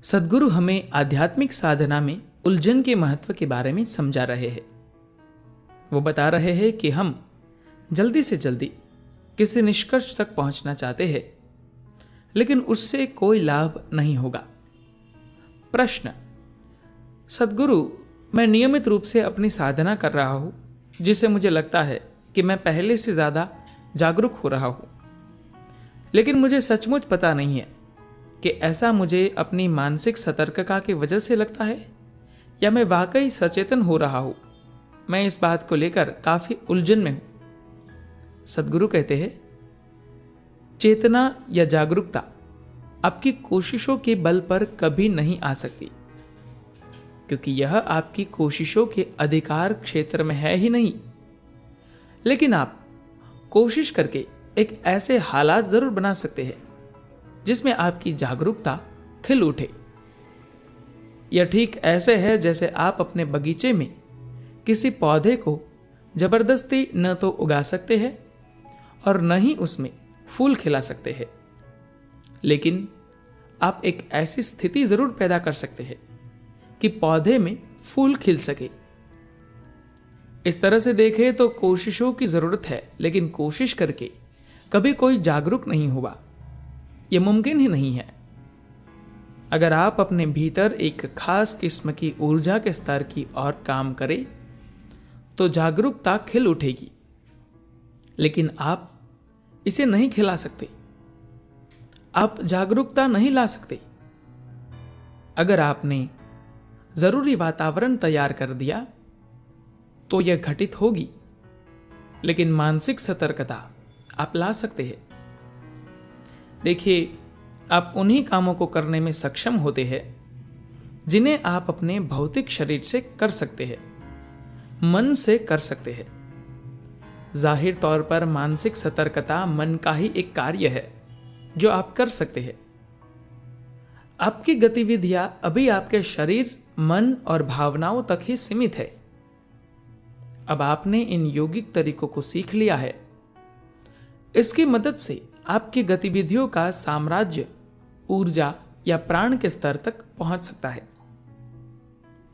सद्गुरु हमें आध्यात्मिक साधना में उलझन के महत्व के बारे में समझा रहे हैं। वो बता रहे हैं कि हम जल्दी से जल्दी किसी निष्कर्ष तक पहुंचना चाहते हैं, लेकिन उससे कोई लाभ नहीं होगा। प्रश्न: सद्गुरु, मैं नियमित रूप से अपनी साधना कर रहा हूं, जिससे मुझे लगता है कि मैं पहले से ज्यादा जागरूक हो रहा हूं, लेकिन मुझे सचमुच पता नहीं है कि ऐसा मुझे अपनी मानसिक सतर्कता की वजह से लगता है या मैं वाकई सचेतन हो रहा हूं। मैं इस बात को लेकर काफी उलझन में हूं। सद्गुरु कहते हैं, चेतना या जागरूकता आपकी कोशिशों के बल पर कभी नहीं आ सकती, क्योंकि यह आपकी कोशिशों के अधिकार क्षेत्र में है ही नहीं। लेकिन आप कोशिश करके एक ऐसे हालात जरूर बना सकते हैं जिसमें आपकी जागरूकता खिल उठे। यह ठीक ऐसे है जैसे आप अपने बगीचे में किसी पौधे को जबरदस्ती न तो उगा सकते हैं और न ही उसमें फूल खिला सकते हैं, लेकिन आप एक ऐसी स्थिति जरूर पैदा कर सकते हैं कि पौधे में फूल खिल सके। इस तरह से देखें तो कोशिशों की जरूरत है, लेकिन कोशिश करके कभी कोई जागरूक नहीं हुआ, यह मुमकिन ही नहीं है। अगर आप अपने भीतर एक खास किस्म की ऊर्जा के स्तर की ओर काम करें तो जागरूकता खिल उठेगी, लेकिन आप इसे नहीं खिला सकते। आप जागरूकता नहीं ला सकते। अगर आपने जरूरी वातावरण तैयार कर दिया तो यह घटित होगी, लेकिन मानसिक सतर्कता आप ला सकते हैं। देखिए, आप उन्हीं कामों को करने में सक्षम होते हैं जिन्हें आप अपने भौतिक शरीर से कर सकते हैं, मन से कर सकते हैं। जाहिर तौर पर मानसिक सतर्कता मन का ही एक कार्य है जो आप कर सकते हैं। आपकी गतिविधियां अभी आपके शरीर, मन और भावनाओं तक ही सीमित है। अब आपने इन यौगिक तरीकों को सीख लिया है। इसकी मदद से आपकी गतिविधियों का साम्राज्य ऊर्जा या प्राण के स्तर तक पहुंच सकता है।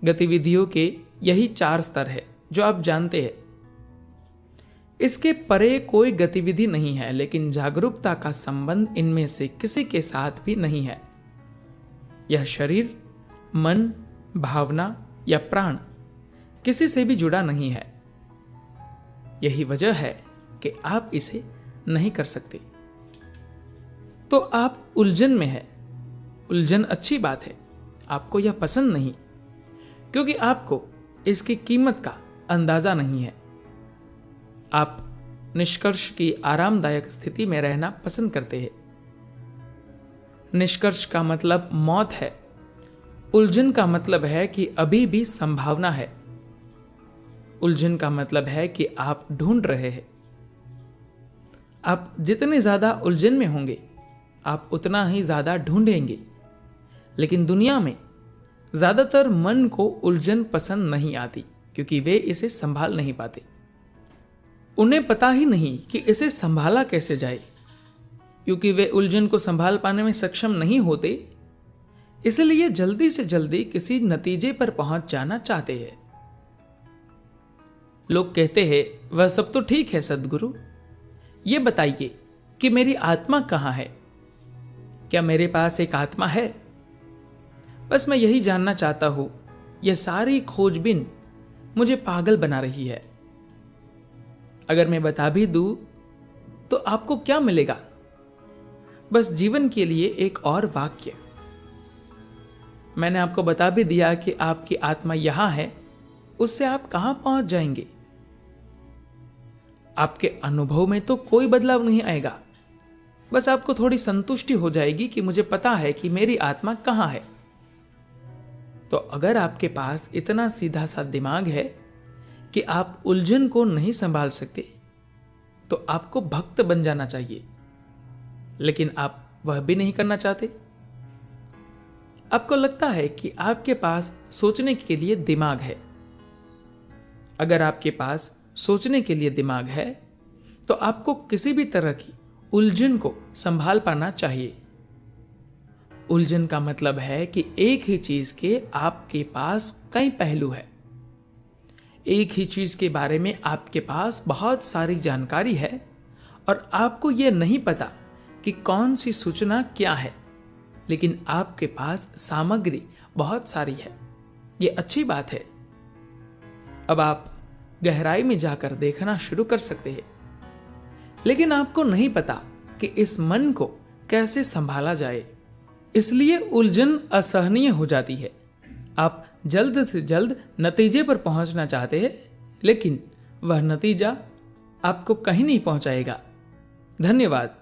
गतिविधियों के यही 4 स्तर है जो आप जानते हैं। इसके परे कोई गतिविधि नहीं है, लेकिन जागरूकता का संबंध इनमें से किसी के साथ भी नहीं है। यह शरीर, मन, भावना या प्राण किसी से भी जुड़ा नहीं है। यही वजह है कि आप इसे नहीं कर सकते। तो आप उलझन में हैं। उलझन अच्छी बात है, आपको यह पसंद नहीं, क्योंकि आपको इसकी कीमत का अंदाजा नहीं है। आप निष्कर्ष की आरामदायक स्थिति में रहना पसंद करते हैं। निष्कर्ष का मतलब मौत है। उलझन का मतलब है कि अभी भी संभावना है। उलझन का मतलब है कि आप ढूंढ रहे हैं। आप जितने ज्यादा उलझन में होंगे, आप उतना ही ज्यादा ढूंढेंगे। लेकिन दुनिया में ज्यादातर मन को उलझन पसंद नहीं आती, क्योंकि वे इसे संभाल नहीं पाते। उन्हें पता ही नहीं कि इसे संभाला कैसे जाए। क्योंकि वे उलझन को संभाल पाने में सक्षम नहीं होते, इसलिए जल्दी से जल्दी किसी नतीजे पर पहुंच जाना चाहते हैं। लोग कहते हैं, वह सब तो ठीक है सद्गुरु, ये बताइए कि मेरी आत्मा कहां है? क्या मेरे पास एक आत्मा है? बस मैं यही जानना चाहता हूं। यह सारी खोजबीन मुझे पागल बना रही है। अगर मैं बता भी दूं तो आपको क्या मिलेगा? बस जीवन के लिए एक और वाक्य। मैंने आपको बता भी दिया कि आपकी आत्मा यहां है, उससे आप कहां पहुंच जाएंगे? आपके अनुभव में तो कोई बदलाव नहीं आएगा। बस आपको थोड़ी संतुष्टि हो जाएगी कि मुझे पता है कि मेरी आत्मा कहां है। तो अगर आपके पास इतना सीधा सा दिमाग है कि आप उलझन को नहीं संभाल सकते, तो आपको भक्त बन जाना चाहिए। लेकिन आप वह भी नहीं करना चाहते। आपको लगता है कि आपके पास सोचने के लिए दिमाग है। अगर आपके पास सोचने के लिए दिमाग है, तो आपको किसी भी तरह की उलझन को संभाल पाना चाहिए। उलझन का मतलब है कि एक ही चीज के आपके पास कई पहलू है। एक ही चीज के बारे में आपके पास बहुत सारी जानकारी है और आपको यह नहीं पता कि कौन सी सूचना क्या है, लेकिन आपके पास सामग्री बहुत सारी है। यह अच्छी बात है। अब आप गहराई में जाकर देखना शुरू कर सकते हैं, लेकिन आपको नहीं पता कि इस मन को कैसे संभाला जाए, इसलिए उलझन असहनीय हो जाती है। आप जल्द से जल्द नतीजे पर पहुंचना चाहते हैं, लेकिन वह नतीजा आपको कहीं नहीं पहुंचाएगा। धन्यवाद।